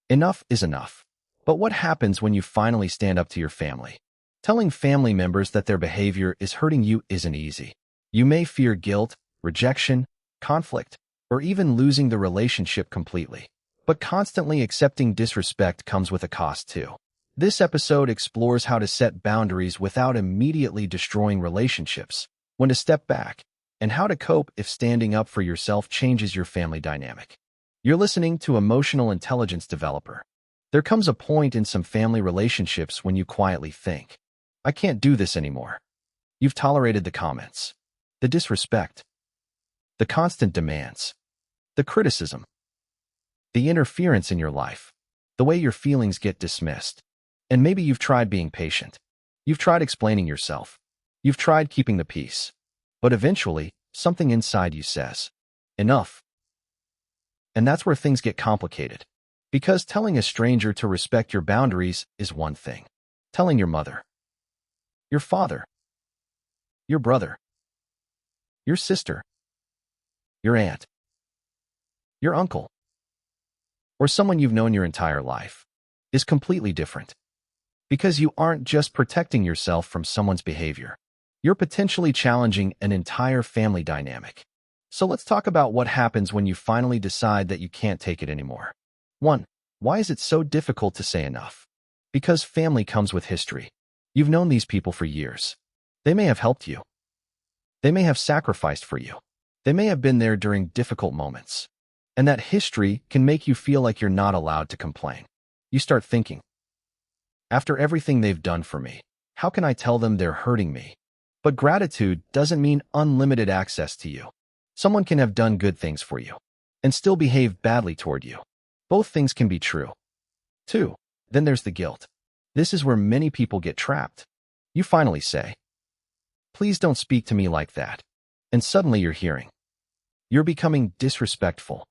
Enough is enough. But what happens when you finally stand up to your family? Telling family members that their behavior is hurting you isn't easy. You may fear guilt, rejection, conflict, or even losing the relationship completely. But constantly accepting disrespect comes with a cost too. This episode explores how to set boundaries without immediately destroying relationships, when to step back, and how to cope if standing up for yourself changes your family dynamic. You're listening to Emotional Intelligence Developer. There comes a point in some family relationships when you quietly think, I can't do this anymore. You've tolerated the comments, the disrespect, the constant demands, the criticism, the interference in your life, the way your feelings get dismissed. And maybe you've tried being patient. You've tried explaining yourself. You've tried keeping the peace. But eventually, something inside you says, enough. And that's where things get complicated. Because telling a stranger to respect your boundaries is one thing. Telling your mother, your father, your brother, your sister, your aunt, your uncle, or someone you've known your entire life is completely different. Because you aren't just protecting yourself from someone's behavior. You're potentially challenging an entire family dynamic. So let's talk about what happens when you finally decide that you can't take it anymore. 1. Why is it so difficult to say enough? Because family comes with history. You've known these people for years. They may have helped you. They may have sacrificed for you. They may have been there during difficult moments. And that history can make you feel like you're not allowed to complain. You start thinking, after everything they've done for me, how can I tell them they're hurting me? But gratitude doesn't mean unlimited access to you. Someone can have done good things for you and still behave badly toward you. Both things can be true. 2. Then there's the guilt. This is where many people get trapped. You finally say, please don't speak to me like that. And suddenly you're hearing, you're becoming disrespectful.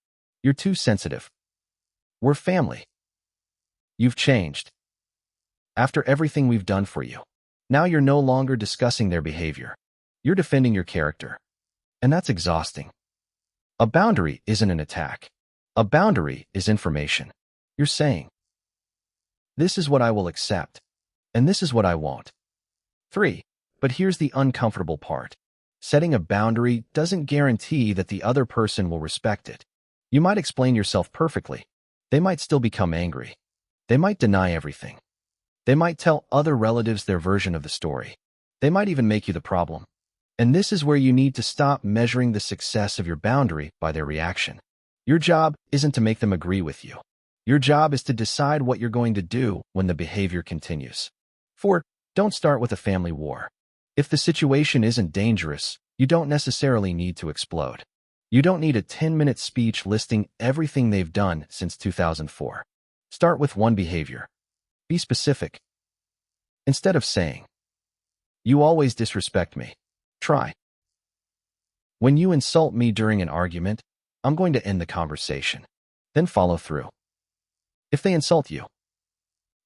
You're too sensitive. We're family. You've changed. After everything we've done for you, now you're no longer discussing their behavior. You're defending your character. And that's exhausting. A boundary isn't an attack. A boundary is information. You're saying, this is what I will accept, and this is what I won't. 3. But here's the uncomfortable part. Setting a boundary doesn't guarantee that the other person will respect it. You might explain yourself perfectly. They might still become angry. They might deny everything. They might tell other relatives their version of the story. They might even make you the problem. And this is where you need to stop measuring the success of your boundary by their reaction. Your job isn't to make them agree with you. Your job is to decide what you're going to do when the behavior continues. 4. Don't start with a family war. If the situation isn't dangerous, you don't necessarily need to explode. You don't need a 10-minute speech listing everything they've done since 2004. Start with one behavior. Be specific. Instead of saying, you always disrespect me, try, when you insult me during an argument, I'm going to end the conversation. Then follow through. If they insult you,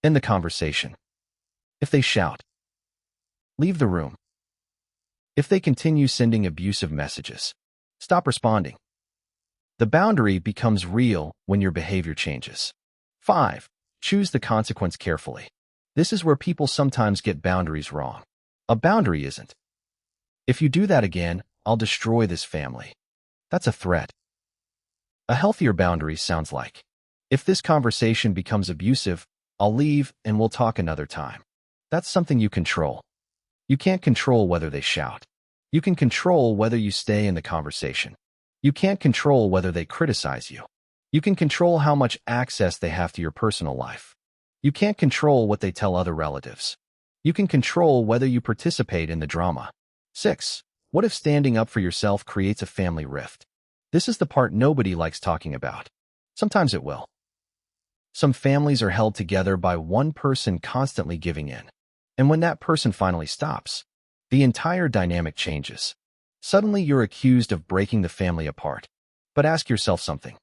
end the conversation. If they shout, leave the room. If they continue sending abusive messages, stop responding. The boundary becomes real when your behavior changes. 5. Choose the consequence carefully. This is where people sometimes get boundaries wrong. A boundary isn't, if you do that again, I'll destroy this family. That's a threat. A healthier boundary sounds like, if this conversation becomes abusive, I'll leave and we'll talk another time. That's something you control. You can't control whether they shout. You can control whether you stay in the conversation. You can't control whether they criticize you. You can control how much access they have to your personal life. You can't control what they tell other relatives. You can control whether you participate in the drama. 6. What if standing up for yourself creates a family rift? This is the part nobody likes talking about. Sometimes it will. Some families are held together by one person constantly giving in. And when that person finally stops, the entire dynamic changes. Suddenly you're accused of breaking the family apart. But ask yourself something.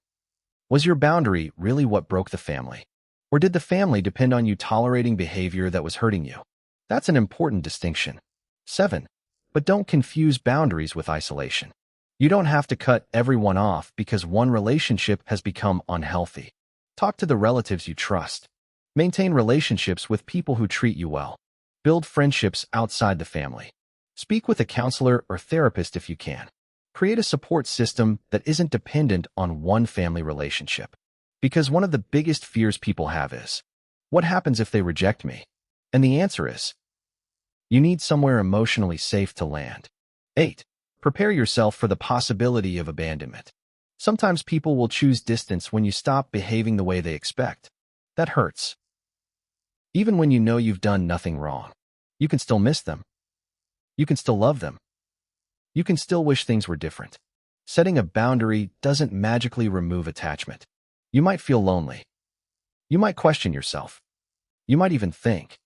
Was your boundary really what broke the family? Or did the family depend on you tolerating behavior that was hurting you? That's an important distinction. 7. But don't confuse boundaries with isolation. You don't have to cut everyone off because one relationship has become unhealthy. Talk to the relatives you trust. Maintain relationships with people who treat you well. Build friendships outside the family. Speak with a counselor or therapist if you can. Create a support system that isn't dependent on one family relationship. Because one of the biggest fears people have is, what happens if they reject me? And the answer is, you need somewhere emotionally safe to land. 8. Prepare yourself for the possibility of abandonment. Sometimes people will choose distance when you stop behaving the way they expect. That hurts. Even when you know you've done nothing wrong, you can still miss them. You can still love them. You can still wish things were different. Setting a boundary doesn't magically remove attachment. You might feel lonely. You might question yourself. You might even think,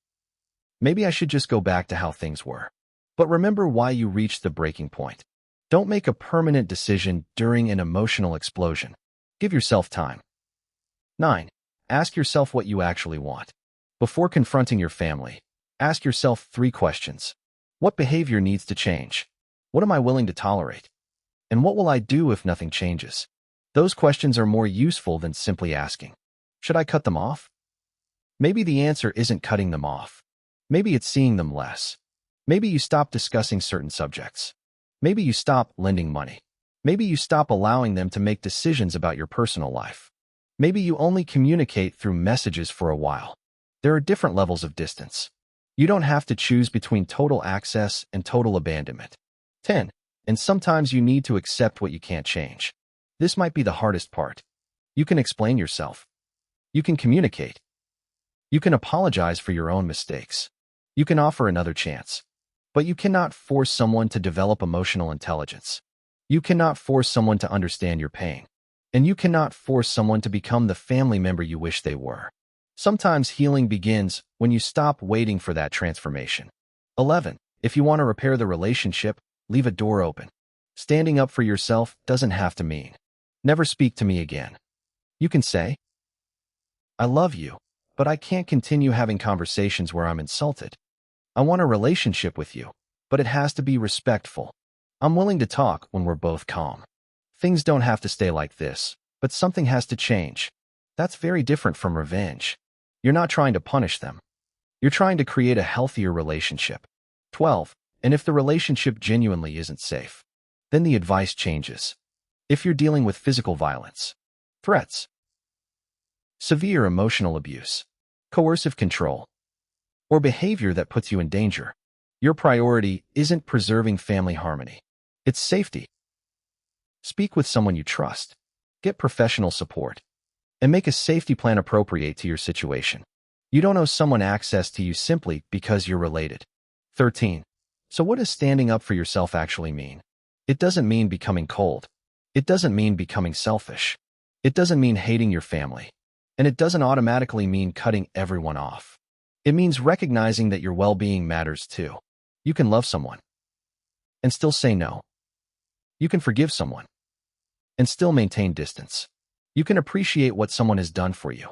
maybe I should just go back to how things were. But remember why you reached the breaking point. Don't make a permanent decision during an emotional explosion. Give yourself time. 9. Ask yourself what you actually want. Before confronting your family, ask yourself 3 questions. What behavior needs to change? What am I willing to tolerate? And what will I do if nothing changes? Those questions are more useful than simply asking, should I cut them off? Maybe the answer isn't cutting them off. Maybe it's seeing them less. Maybe you stop discussing certain subjects. Maybe you stop lending money. Maybe you stop allowing them to make decisions about your personal life. Maybe you only communicate through messages for a while. There are different levels of distance. You don't have to choose between total access and total abandonment. 10. And sometimes you need to accept what you can't change. This might be the hardest part. You can explain yourself. You can communicate. You can apologize for your own mistakes. You can offer another chance. But you cannot force someone to develop emotional intelligence. You cannot force someone to understand your pain. And you cannot force someone to become the family member you wish they were. Sometimes healing begins when you stop waiting for that transformation. 11. If you want to repair the relationship, leave a door open. Standing up for yourself doesn't have to mean, never speak to me again. You can say, I love you, but I can't continue having conversations where I'm insulted. I want a relationship with you, but it has to be respectful. I'm willing to talk when we're both calm. Things don't have to stay like this, but something has to change. That's very different from revenge. You're not trying to punish them. You're trying to create a healthier relationship. 12. And if the relationship genuinely isn't safe, then the advice changes. If you're dealing with physical violence, threats, severe emotional abuse, coercive control, or behavior that puts you in danger, your priority isn't preserving family harmony. It's safety. Speak with someone you trust. Get professional support. And make a safety plan appropriate to your situation. You don't owe someone access to you simply because you're related. 13. So what does standing up for yourself actually mean? It doesn't mean becoming cold. It doesn't mean becoming selfish. It doesn't mean hating your family. And it doesn't automatically mean cutting everyone off. It means recognizing that your well-being matters too. You can love someone and still say no. You can forgive someone and still maintain distance. You can appreciate what someone has done for you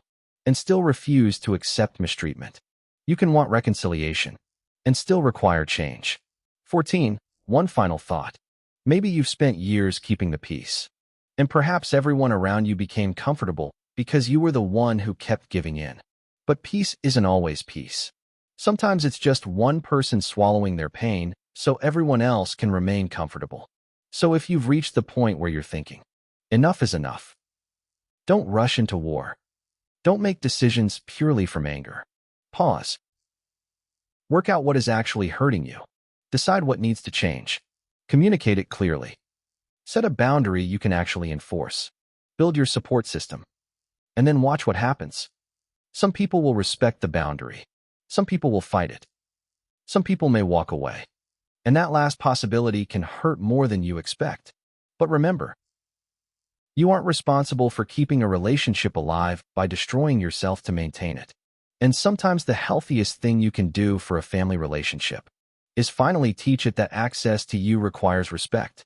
and still refuse to accept mistreatment. You can want reconciliation and still require change. 14. One final thought. Maybe you've spent years keeping the peace, and perhaps everyone around you became comfortable because you were the one who kept giving in. But peace isn't always peace. Sometimes it's just one person swallowing their pain so everyone else can remain comfortable. So if you've reached the point where you're thinking, enough is enough, don't rush into war. Don't make decisions purely from anger. Pause. Work out what is actually hurting you. Decide what needs to change. Communicate it clearly. Set a boundary you can actually enforce. Build your support system. And then watch what happens. Some people will respect the boundary. Some people will fight it. Some people may walk away. And that last possibility can hurt more than you expect. But remember, you aren't responsible for keeping a relationship alive by destroying yourself to maintain it. And sometimes the healthiest thing you can do for a family relationship is finally teach it that access to you requires respect.